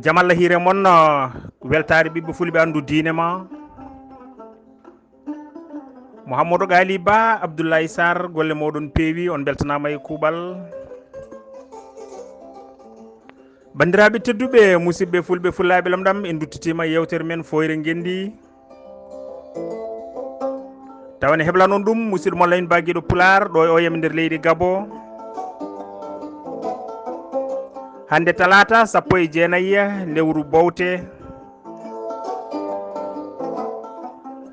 jamalla hire mon weltare ɓiɓɓe fulɓe andu diine ma Mouhamadou Gali Ba Abdoulaye Sarr golle moɗon peewi on beltanama e kuuɓal bandiraɓe tedduɓe musidɓe fulɓe fullaɓe lamɗam en duttitima yewtere men Foyre Ngendi tawane heblanon ɗum musidɗo moon lamin baguiɗo Pular ɗo e o yam nder leydi Gabo hande talata 19 lewru bowte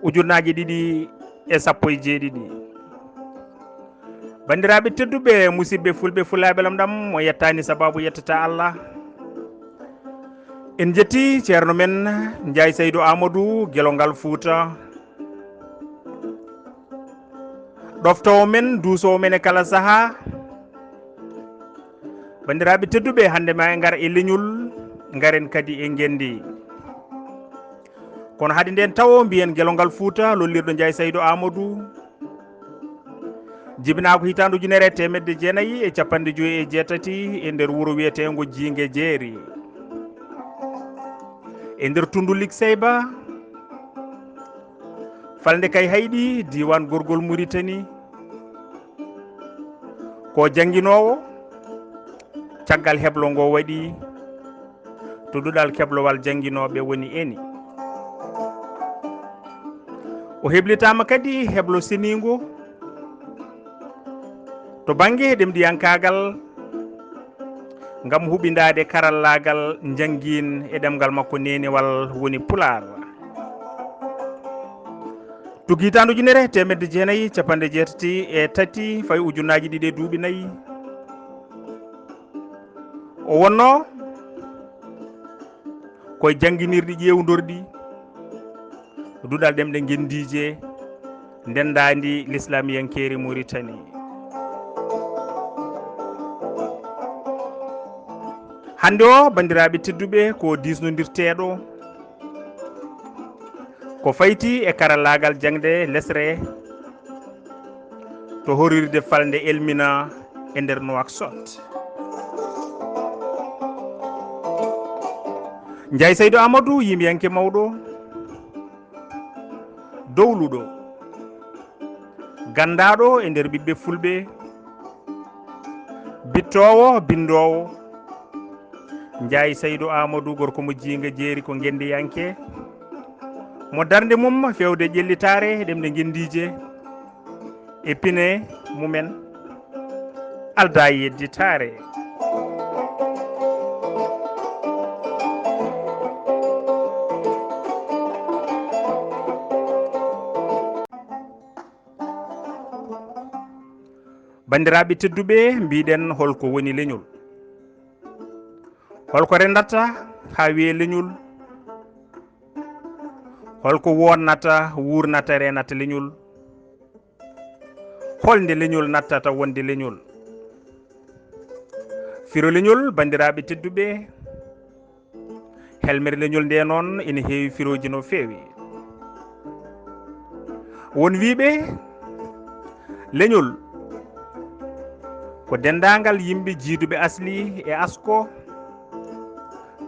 ujunnaje 217 bandiraɓe tedduɓe musidɓe fulɓe fullaɓe lamɗam mo yettani sababu yettata Allah en jetti ceerno men Ndiaye Seydou Amadou guelongal Fouta ɗoftowo men duusowo men e kala saaha bandiraɓe tedduɓe hande ma e gar e leñol garen kadi e Ngendi kono haade nden taw mbiyen guelongal Fouta lollirɗo Ndiaye Seydou Amadou jibina ko hitande ujunere 1998 e nder wuuro wiyetego Jingue Jeeri e nder tundu Lig Seyba falde kay hayɗi diwan gorgol Mauritanie ko jangguinowo caggal heblo ngo waɗi to ɗuɗal keblowal jangguinoɓe woni eni o heblitama kadi heblo senigo to banggue ɗemɗiyankagal gam huɓidade karallagal jangguin e ɗemgal makko nenewal woni Pular tugui hitande ujunere 1983 fayi ujunnaji ɗiɗi e duuɓi nayyi o wonno koye jangguinirɗi ƴewdorɗi duɗal ɗemɗe Ngendije ndendadi l'islamiyankeri Mauritanie hande o bandiraɓe tedduɓe ko disnodirteɗo ko fayti e karallagal jangde lesre to horirde falde Elmina e nder Nouakchott Ndiaye Seydou Amadou yimɓeyanke mawɗo dowluɗo gandaɗo e nder ɓiɓɓe fulɓe bittowo bindowo Ndiaye Seydou Amadou gorko mo Jingue Jeeri ko Ngendiyanke mo darde mum fewde ƴellitare ɗemɗe Ngendije e pine mumen alda yedditare bandiraɓe tedduɓe mbiɗen holko woni leñol holko rendata ha wiye leñol holko wonnata wurnata renata leñol holnde leñol nattata wonde leñol firo leñol bandiraɓe tedduɓe helmere leñol nde noon ene heewi firoji no feewi won wiɓe leñol ko dendagal yimɓe jiiduɓe asli e asko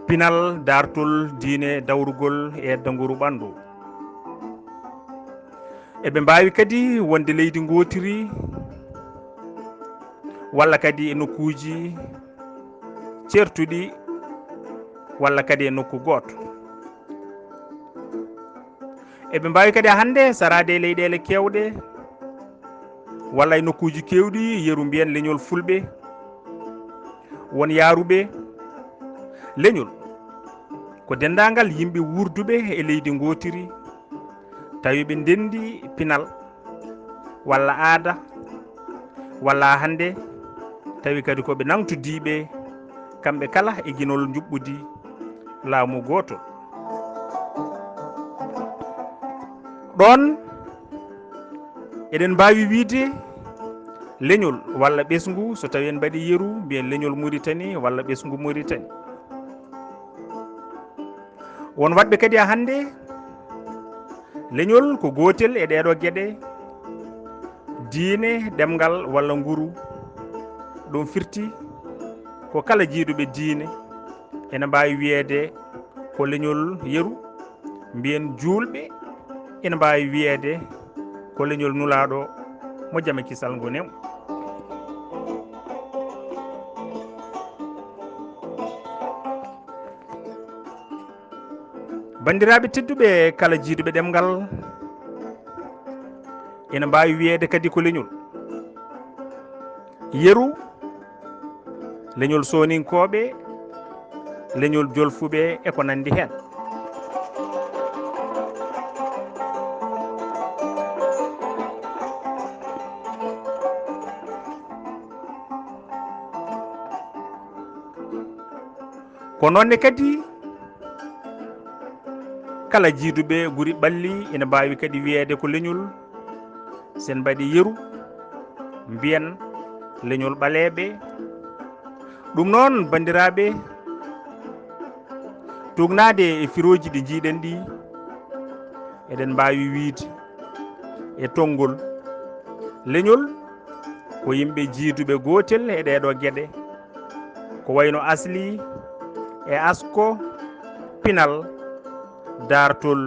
pinal dartol diine dawrugol e danguru ɓandu eɓe mbawi kadi wonde leydi gotiri walla kadi e nokkuji certuɗi walla kadi e nokku goto eɓe mbawi kadi hande sarade e leyɗele kewɗe walla e nokkuji kewɗi yeru mbiyen leñol fulɓe won yaruɓe leñol ko dendagal yimɓe wurduɓe e leydi gotiri tawi ɓe ndendi pinal walla aada walla hande tawi kadi koɓe nangtudiɓe kamɓe kala e guinol juɓɓudi laamu gotol ɗon eɗen mbawi wiide leñol walla ɓesgu so tawi en mbaɗi yeeru mbiyen leñol Mauritanie walla ɓesgu Mauritanie won wadɓe kadi hande leñol ko gotel e ɗeɗo gueɗe diine ɗemgal walla nguru ɗum firti ko kala jiiduɓe diine ene mbawi wiyede ko leñol yeru mbiyen julɓe ene mbawi wiyede ko leñol nulaɗo mo jame kisal ngonem. bandiraɓe tedduɓe kala jiiduɓe ɗemgal ene mbawi wiyede kadi ko leñol yeru leñol soninkoɓe leñol jolfuɓe e ko nandi hen. ko nonne kadi kala jiiduɓe guri ɓalli ene mbawi kadi wiyede ko leñol sen mbaɗi yeru mbiyen leñol ɓaleɓe. ɗum noon bandiraɓe tugnade e firoji ɗi jiiɗen ɗi eɗen mbawi wiide e tonggol leñol ko yimɓe jiiduɓe gotel e ɗeɗo gueɗe ko wayno asli e asko pinal dartol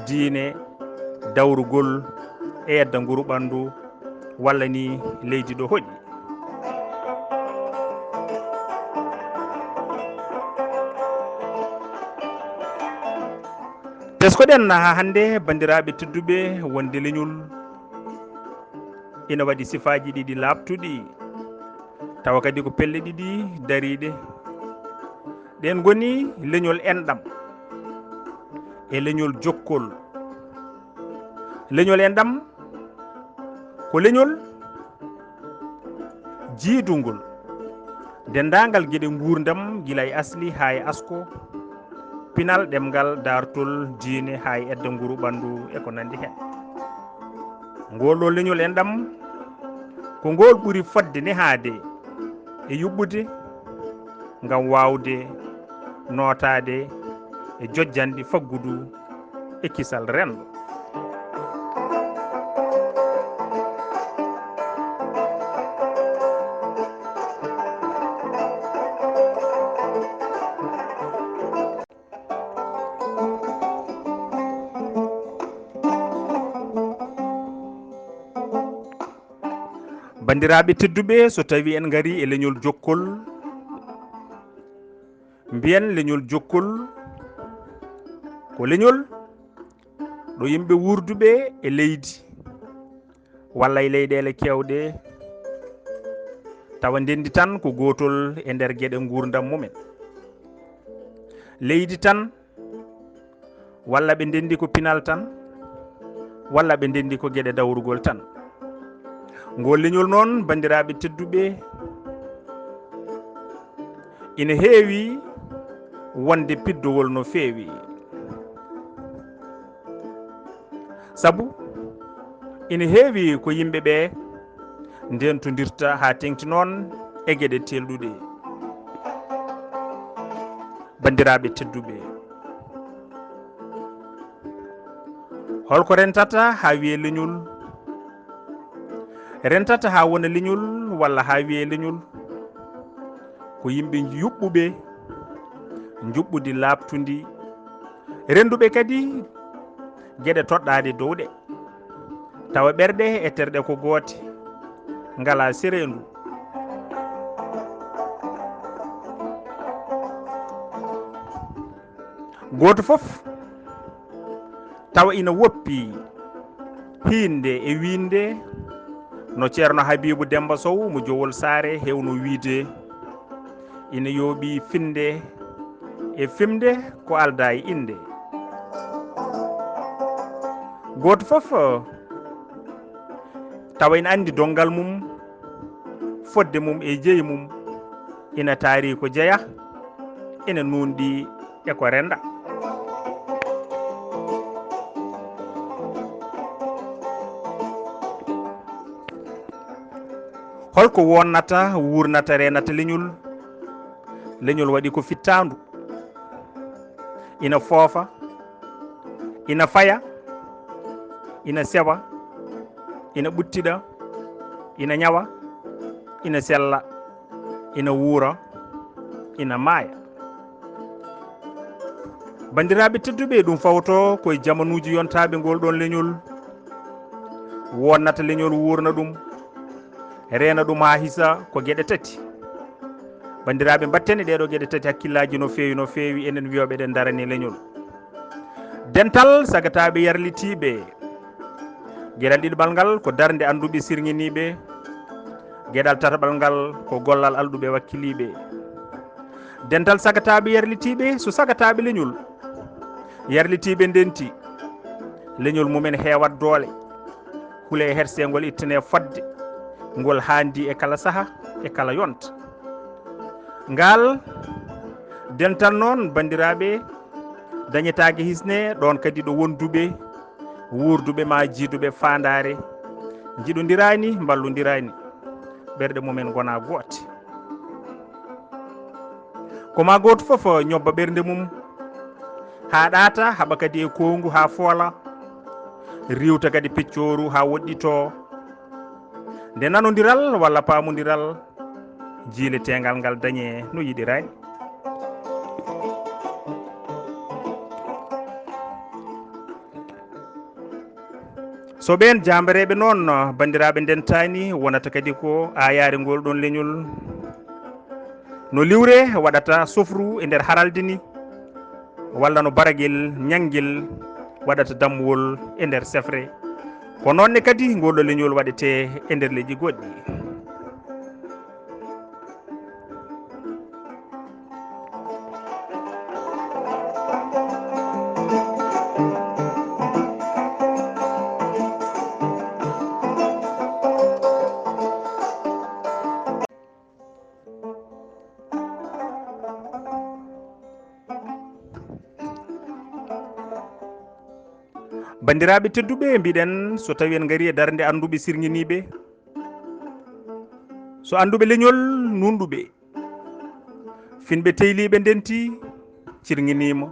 diine dawrugol e yedda nguru ɓandu walla ni leydi ɗo hoɗi. teskoɗen ha hande bandiraɓe tedduɓe wonde leñol ina waɗi sifaji ɗiɗi labtuɗi tawa kadi ko pelle ɗiɗi dariɗe. ɗen goni leñol enɗam e leñol jokkol. leñol enɗam ko leñol jiidugol dendagal gueɗe gurdam guila e asli ha e asko pinal ɗemgal dartol diine ha e edda nguru ɓandu e ko nandi hen. ngol ɗo leñol enɗam ko ngol ɓuuri fodde nehade e yuɓɓude ngam wawde notade e jojjande faggudu e kisal rendo. bandiraɓe tedduɓe so tawi en gari e leñol jokkol mbiyen leñol jokkol ko leñol ɗo yimɓe wurduɓe e leydi walla e leyɗele kewɗe tawa ndendi tan ko gotol e nder gueɗe gurdam mumen. leydi tan walla ɓe ndendi ko pinal tan walla ɓe ndendi ko gueɗe dawrugol tan. ngol leñol noon bandiraɓe tedduɓe ina heewi wonde piddowol no feewi sabu ina heewi ko yimɓeɓe ndentodirta ha tengti noon e gueɗe telɗuɗe. bandiraɓe tedduɓe holko rentata ha wiye leñol rentata ha wona leñol walla ha wiye leñol ko yimɓe yuɓɓuɓe juɓɓudi labtudi renduɓe kadi gueɗe toɗɗade dowɗe tawa ɓerɗe e terɗe ko goote ngala serendu. goto foof tawa ina woppi hinde e winde no ceerno Habibou Demba Sow mo Jowol Saare hewno wiide ina yooɓi finde e fimde ko alda e inde. goto foof tawa ina andi dongal mum fodde mum e jeeyi mum ina taari ko jeeya ina nunɗi e ko renda. holko wonnata wurnata renata leñol leñol waɗi ko fittandu ina foofa ina faya ina sewa ina ɓuttiɗa ina ñawa ina sella ina wuura ina maaya. bandiraɓe tedduɓe ɗum fawto koye jamanuji yontaɓe ngol ɗon leñol wonnata leñol wurna ɗum reena ɗum ha hisa ko gueɗe tati bandiraɓe batten e ɗeɗo gueɗe tati hakkillaji no fewi enen wiyoɓe ɗen darani leñol dental sagataɓe yarlitiɓe gueɗal ɗiɗiɓal ngal ko darde anduɓe sirguiniɓe gueɗal tataɓal ngal ko gollal alɗuɓe wakkiliɓe dental sagataɓe yarlitiɓe so sagataɓe leñol yarlitiɓe ndenti leñol mumen hewat doole huule hersegol ittane fodde ngol handi e kala saaha e kala yonta ngal dental noon bandiraɓe dañetake hisne ɗon kadi ɗo wonduɓe wurduɓe ma jiiduɓe fandare jiɗodirani ballodirani ɓerɗe mumen gona goote koma goto foof ñobba ɓernde mum ha ɗaata haɓa kadi e kongu ha foola riwta kadi peccoru ha woɗɗito nde nanodiral walla pamodiral jiiletegal ngal dañe no yiɗirani so ɓen jambareɓe noon bandiraɓe ndentani wonata kadi ko ayare ngol ɗon leñol no liwre waɗata sofru e nder haralde ni walla no baraguel ñanguel waɗata dammuwol e nder sefre ko nonne kadi ngol ɗo leñol waɗete e nder leƴƴi goɗɗi bandiraɓe tedduɓe mbiɗen so tawi en gaari e darde anduɓe sirguiniɓe so anduɓe leñol nunɗuɓe finɓe teyliɓe ndenti cirguinima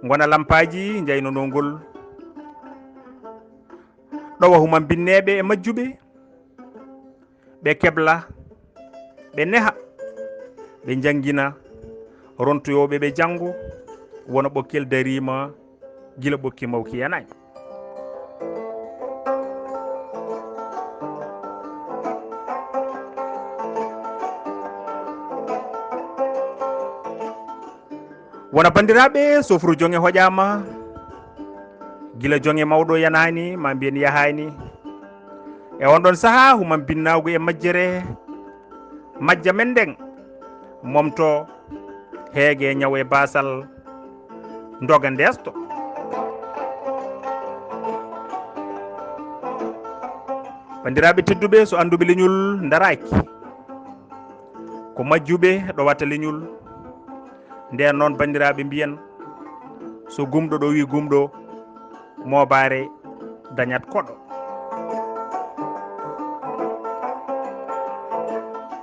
gona lampaji jaynonogol ɗowa human binneɓe e majjuɓe ɓe kebla ɓe neha ɓe jangguina rontoyoɓe ɓe janggo wona ɓokkel darima gila ɓokki mawki yanani wona bandiraɓe sofru jonge hoƴama gila jonge mawɗo yanani ma mbiyen yahani e on ɗon saaha human binnagu e majjere majja men ndeng momto heegue ñaw e basal doga ndesto bandiraɓe tedduɓe so anduɓe leñol daraki ko majjuɓe ɗo watta leñol nden noon bandiraɓe mbiyen so gumɗo ɗo wi gumɗo mobare dañat koɗo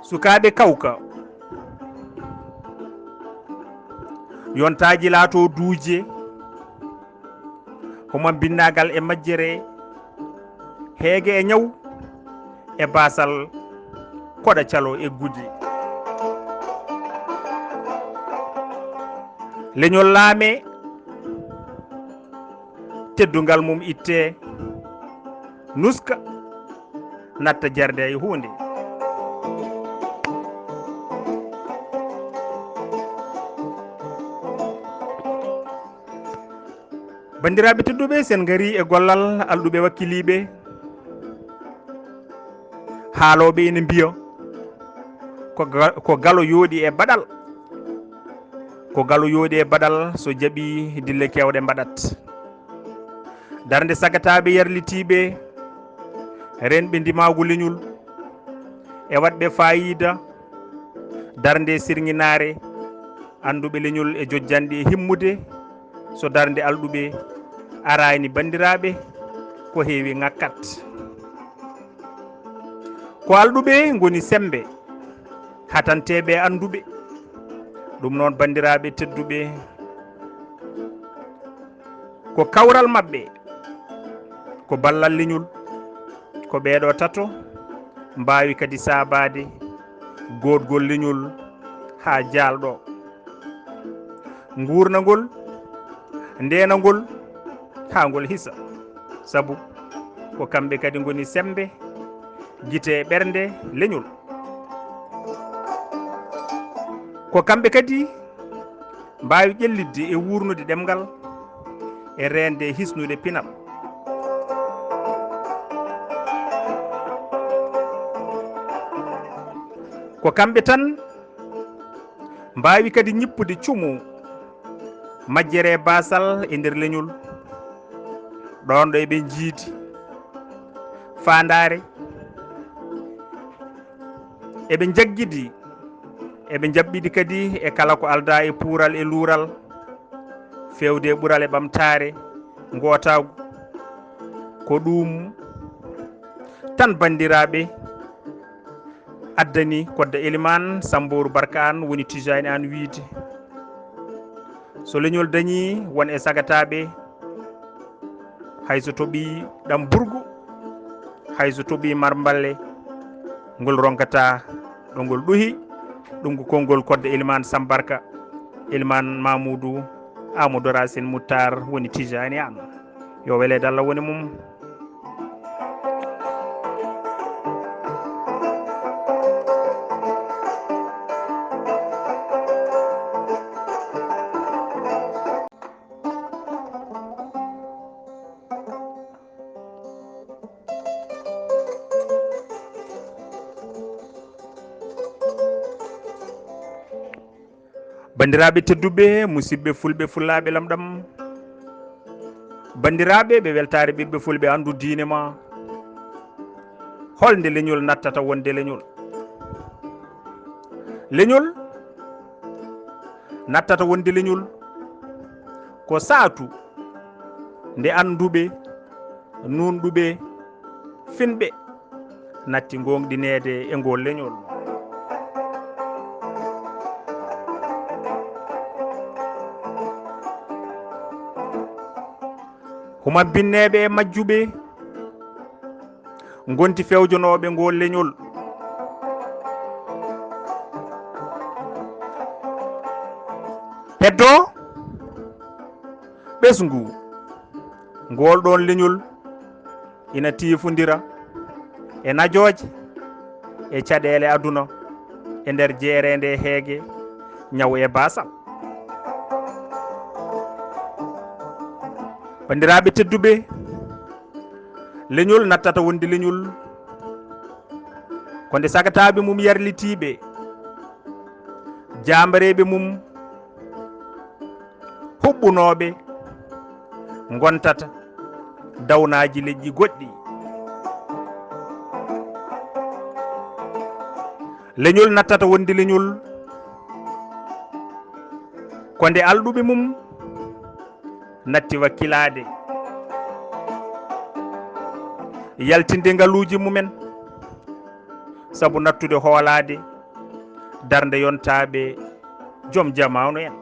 sukaɓe kawka yontaji laato duuje homon binnagal e majjere heege e ñaw e basal koɗa calo e guddi leñol laame teddugal mum itte nuska natta jarde e hunde bandiraɓe tedduɓe sen gari e gollal alɗuɓe wakkiliɓe haaloɓe ene mbiya ko galo yooɗi e baɗal ko galo yooɗi e baɗal so jaaɓi dille kewɗe mbaɗat darde sagataɓe yarlitiɓe renɓe ndimagu leñol e waɗɓe fayida darde sirguinare anduɓe leñol e jojjanɗe e himmude so darde alɗuɓe arani bandiraɓe ko heewi ngakkat ko alɗuɓe goni sembe hatanteɓe anduɓe ɗum noon bandiraɓe tedduɓe ko kawral mabɓe ko ballal leñol ko ɓeɗo tato mbawi kadi sabade godgol leñol ha jalɗo gurnagol ndenagol ha ngol hissa sabu ko kamɓe kadi goni sembe guite ɓernde leñol ko kamɓe kadi mbawi ƴellidde e wurnude ɗemgal e rende hisnude pinal ko kamɓe tan mbawi kadi ñippude cuumu majjere basal e nder leñol ɗon ɗo eɓe jiidi fandare eɓe jaggidi eɓe jabɓiɗi kadi e kala ko alda e puural e luural fewde ɓuural e ɓamtare gotagu ko ɗum tan bandiraɓe addani kodda Elimane Sambourou Barka an woni tijani an wiide so leñol dañi won e sagataɓe hayso toɓi ɗam burgu hayso toɓi marballe ngol ronkata ɗo ngol ɗuhi ɗum ko konngol kodda Elimane Sam Barka Elimane Mamoudou Amadou Racine Moutar woni tijani an yo welede Allah woni mum. bandiraɓe tedduɓe musidɓe fulɓe fullaɓe lamɗam bandiraɓe ɓe weltare ɓiɓɓe fulɓe andu diine ma holnde leñol nattata wonde leñol leñol nattata wonde leñol ko saatu nde anduɓe nunɗuɓe finɓe natti gonɗinede e ngol leñol huma binneɓe e majjuɓe gonti fewjonoɓe ngol leñol heddo ɓesgu ngol ɗon leñol ina tifodira e najoje e caɗele aduna e nder jeerede heege ñaw e basal bandiraɓe tedduɓe leñol nattata wonde leñol ko nde sagataɓe mum yarlitiɓe jambareɓe mum huɓɓunoɓe gontata dawnaji leƴƴi goɗɗi leñol nattata wonde leñol ko nde alɗuɓe mum natti wakkilade yaltinde ngaluji mumen sabu nattude hoolade darde yontaɓe joom jamanu en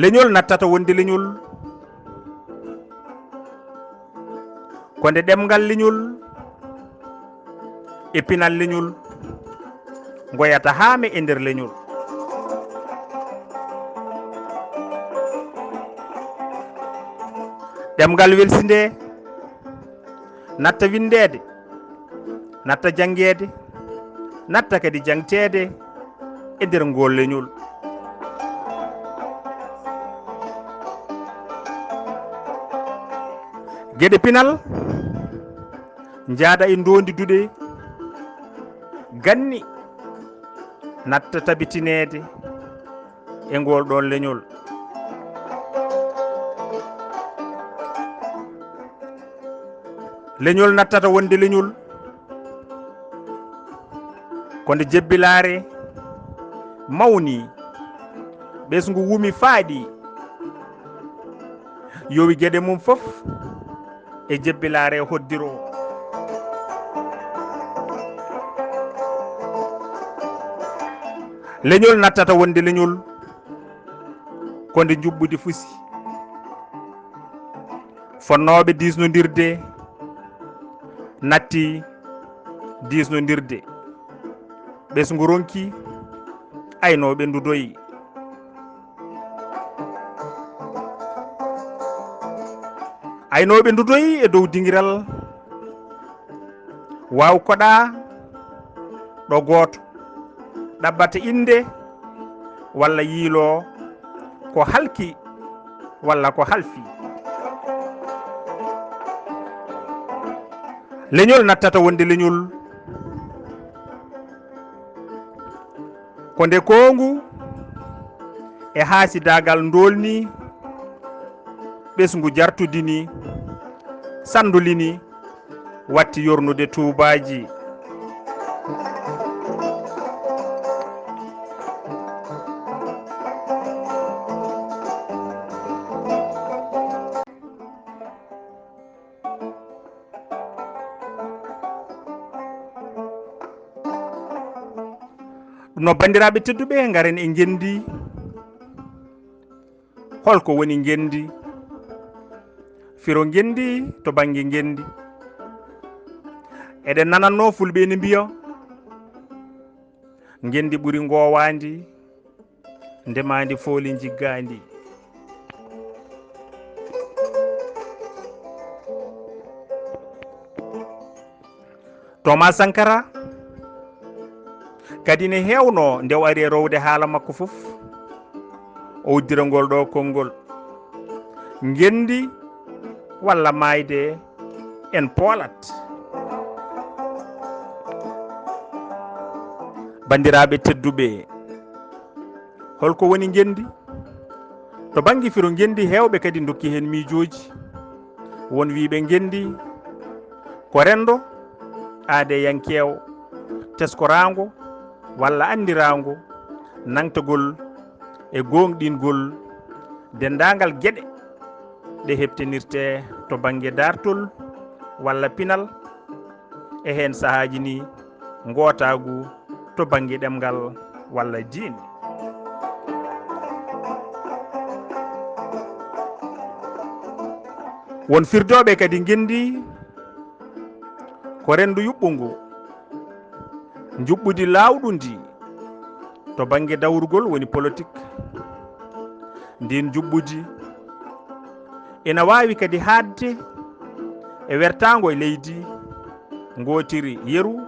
leñol nattata wonde leñol ko nde ɗemgal leñol e pinal leñol goyata haame e nder leñol ɗemgal welsinde natta windede natta janguede natta kadi jangtede e nder ngol leñol gueɗe pinal jaada e ndondi duɗe ganni natta tabitinede e ngol ɗon leñol leñol nattata wonde leñol ko nde jebbilare mawni ɓesgu wumi faaɗi yowi gueɗe mum fof e jebbilare hoddiro leñol nattata wonde leñol ko nde juɓɓudi fusi fonnoɓe disnodirde natti disnodirde ɓesgu ronki aynoɓe ndudoyi. Aynoɓe ndudoyi e dow dingiral waw koɗa ɗo goto ɗabbata inde walla yiilo ko halki walla ko halfi. leñol nattata wonde leñol ko nde kongu e haasidagal dolni ɓesgu jartudini sandulini watti yornude tubaji. no bandiraɓe tedduɓe garen e gendi holko woni gendi. Firo gendi to banggue gendi eɗen nananno fulɓe ne mbiya gendi ɓuuri gowandi ndemandi fooli jiggandi. Thomas Sankara kadi ne hewno nde o ari e rowde haala makko foof o uddirangol ɗo konngol gendi walla mayde en poolat. bandiraɓe tedduɓe holko woni gendi? To banggue firo gendi hewɓe kadi dokki hen miijoji. Won wiɓe gendi ko rendo aade yankew teskorango walla andirago nangtagol e gonɗingol dendagal gueɗe ɗe hebtinirte to banggue dartol walla pinal e hen sahaji ni gotagu to banggue ɗemgal walla diine. won firdoɓe kadi gendi ko rendu yuɓɓungu juɓɓudi lawɗudi to banggue dawrugol woni politique. Ndin juɓɓudi ina wawi kadi hadde e wertago e leydi gotiri yeru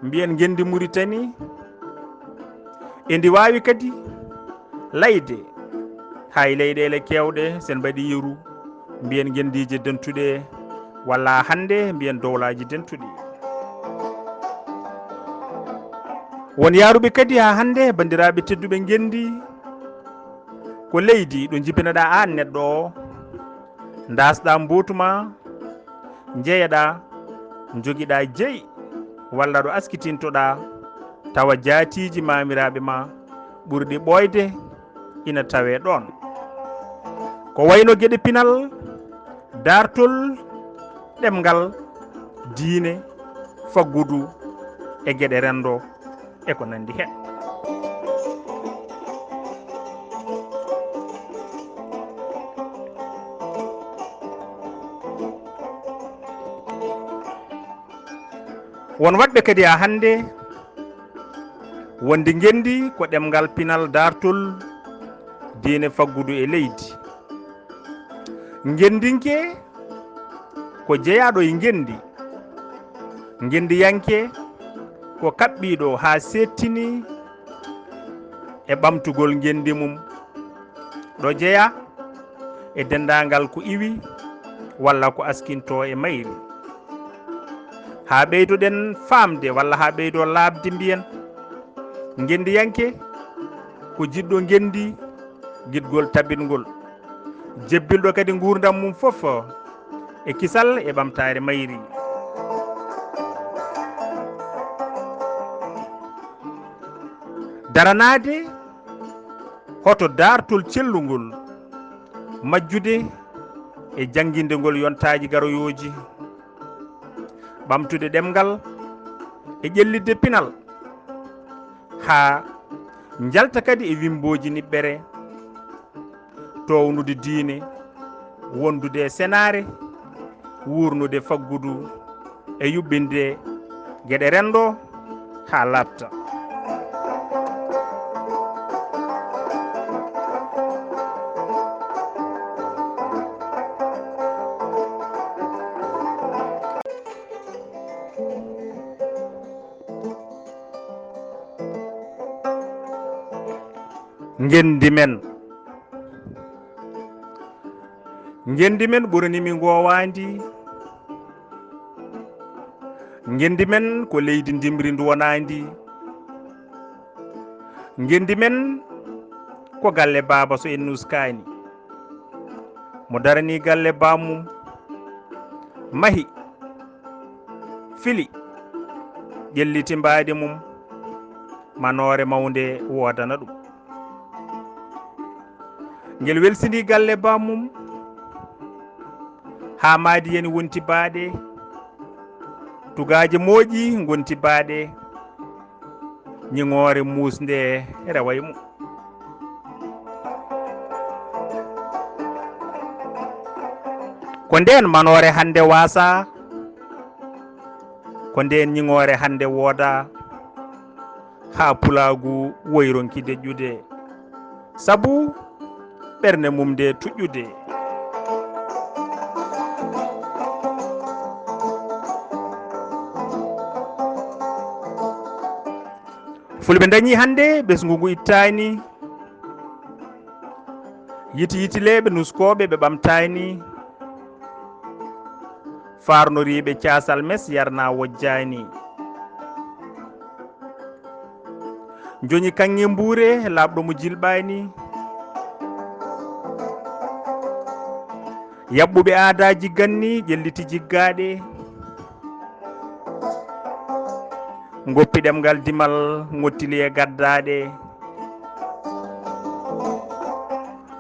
mbiyen gendi Mauritanie e ndi wawi kadi layde hay leyɗele kewɗe sen mbaɗi yeru mbiyen gendije dentuɗe walla hande mbiyen dowlaji dentuɗi. won yaruɓe kadi ha hande bandiraɓe tedduɓe gendi ko leydi ɗo jibinaɗa an neɗɗo o dasɗa mbotuma jeeyaɗa joguiɗa jeeyi walla ɗo askitintoɗa tawa jaatiji mamiraɓe ma ɓurɗi ɓoyde ina tawe ɗon. Ko wayno gueɗe pinal dartol ɗemgal diine faggudu e gueɗe rendo e ko nandi hen. won wadɓe kadi ha hande wonde gendi ko ɗemgal pinal dartol diine faggudu e leydi. Gendinke ko jeeyaɗo e gendi, gendiyanke ko kaɓɓiɗo ha settini e ɓamtugol gendi mum ɗo jeeya e dendagal ko iwi walla ko askinto e mayri. Ha ɓeydoɗen famde walla ha ɓeydo labde mbiyen gendiyanke ko jiɗɗo gendi guidgol tabitgol, jebbilɗo kadi gurdam mum foof e kisal e ɓamtare mayri. daranade hoto dartol cellugol majjude e jangguindegol yontaji garoyoji, ɓamtude ɗemgal e ƴellidde pinal ha jalta kadi e wimboji niɓɓere, townude diine, wondude e senare, wurnude faggudu e yuɓɓinde gueɗe rendo ha labta. ngendi men ɓuranimi ngowandi. Ngendi men ko leydi ndimri wonandi. Ngendi men ko galle baba so en nuskani mo darani galle bamum mahi fili ƴelliti mbadi mum manore mawde wodana ɗum. Ngel welsini galle bamum ha maadi yani wonti baɗe tugaje moƴƴi gonti baɗe ñingore musde reway mum. Ko nden manore hande wasa, ko nden ñingore hande woda, ha pulagu woyronki deƴƴude sabu ɓernde mum de tuƴƴude. Fulɓe dañi hande ɓesgu ngu ittani, yitileɓe nuskoɓe ɓe ɓamtani, farnoriɓe casal mes yarna wojjani. Joni kanŋe mbure labɗo mo jilɓani, yabɓuɓe aadaji ganni ƴelliti jiggaɗe, goppi ɗemgal dimal ngottili e gaddaɗe,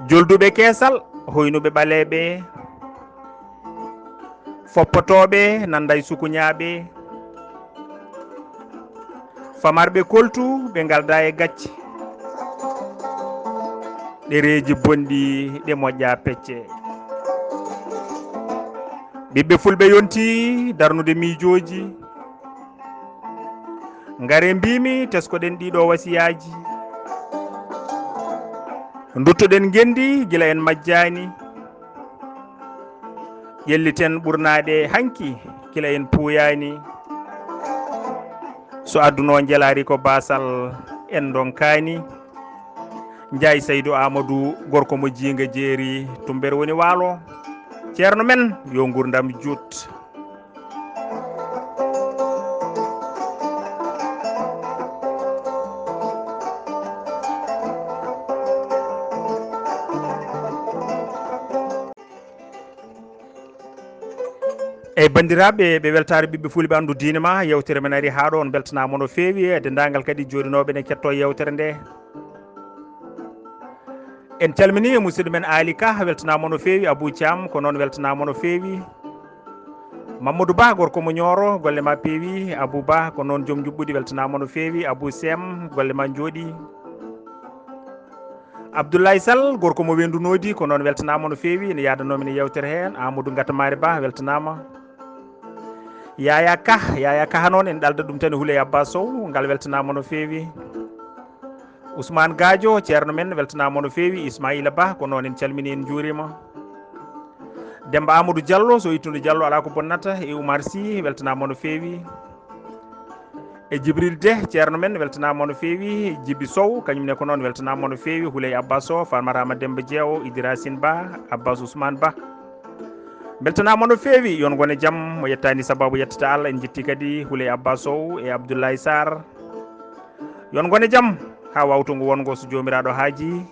jolduɓe keesal hoynuɓe ɓaleɓe, foppotoɓe nanday sukuñaɓe, famarɓe koltu ɓe galda e gacce, ɗereji bonɗi ɗe moƴƴa pecce. ɓiɓɓe fulɓe yonti darnude miijoji, ngare mbimi teskoɗen ɗiɗo wasiyaji, duttoɗen gendi gila en majjani, ƴelliten ɓurnaɗe hanki kila en puuyani, so adduno jelari ko basal en donkani. Ndiaye Saydou Amadou gorko mo jinga jeeri tumbere woni waalo, ceerno men yo gurdam juut. eyyi bandiraɓe ɓe weltare ɓiɓɓe fulɓe andu diine ma, yewtere men ari ha ɗo on beltanama no fewi e dendagal kadi joɗinoɓe ne ketto yewtere nde. En calmini musidɗo men Ali Ka weltanama no fewi, Abou Thiam ko noon weltanama no fewi, Mamadou Ba gorko mo Nioro golle ma peewi, Abou Ba ko noon joom juɓɓudi weltanama no fewi, Abou Sem golle ma jooɗi, Abdoulaye Sall gorko mo Wendunodi ko noon weltanama no fewi ne yadanomi ne yewtere hen, Amadou Gatamari Ba weltanama, Yaya Ka noon en ɗalda ɗum tan e Houleye Abbas Sow ngal weltanama no fewi, Ousmane Gadio ceerno men weltanama no fewi, Ismaïla Ba ko noon en calmini en juurima, Demba Amadou Diallo so ittude Diallo ala ko bonnata, e Oumar Sy weltanama no fewi, e Djibril De ceerno men weltanama no fewi, Djibi Sow kañumne ko noon weltanama no fewi, Houleye Abbas Sow, Farmarama Demba Diewo, Idrasine Ba, Abbas Ousmane Ba beltanama no fewi. Yon gone jaam mo yettani sababu yettata Allah. En jetti kadi Houleye Abbas Sow e Abdoulaye Sarr. Yon gone jaam ha wawtongo wongo so jomiraɗo haaji.